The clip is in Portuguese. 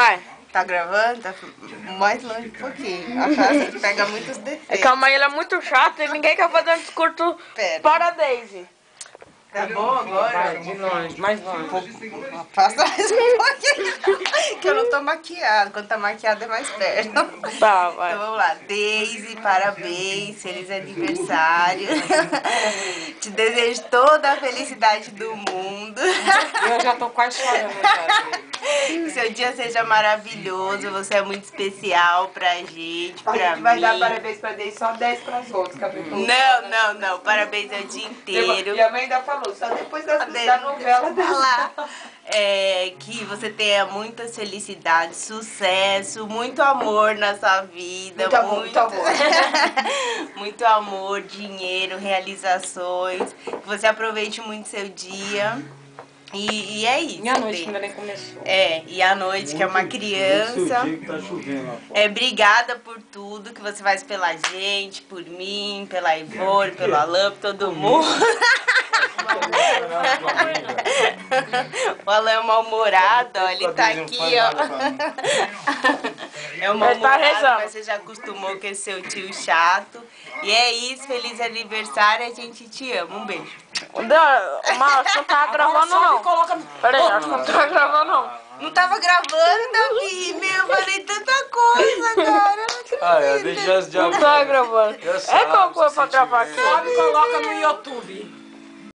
Vai. Tá gravando? Tá mais longe um pouquinho. A frase pega muitos defeitos. É que a mãe ela é muito chata e ninguém quer fazer um discurso para a Daisy. Tá bom agora? Vai, de longe, mais longe. Faça mais um pouquinho. Que eu não tô maquiada. Quando tá maquiada é mais perto. Tá, vai. Então vamos lá. Daisy, parabéns. Feliz aniversário. Te desejo toda a felicidade do mundo. Eu já tô quase chorando já. Que seu dia seja maravilhoso. Você é muito especial pra gente, A pra gente mim. vai dar parabéns pra Daisy, só 10 pras outras. Não. Parabéns é o dia inteiro. E a mãe ainda falou, só depois da novela Falar. Que você tenha muitas felicidades, sucesso, muito amor na sua vida. Muito amor. Muito amor, dinheiro, realizações. Que você aproveite muito seu dia. E é isso. Minha noite ainda nem começou. E a noite, que é uma criança. Obrigada por tudo que você faz pela gente, por mim, pela Ivone, pelo Alan, por todo mundo. O Alan é mal-humorado, ó, ele tá aqui, ó. É um mal-humorado, mas você já acostumou com esse seu tio chato. E é isso, feliz aniversário, a gente te ama. Um beijo. Mas não tá gravando não. Peraí, acho que não tá gravando não. Não tava gravando, Davi, meu, falei tanta coisa, cara. Deixa as Não tá gravando. É qual coisa pra gravar aqui? Sobe e coloca no YouTube.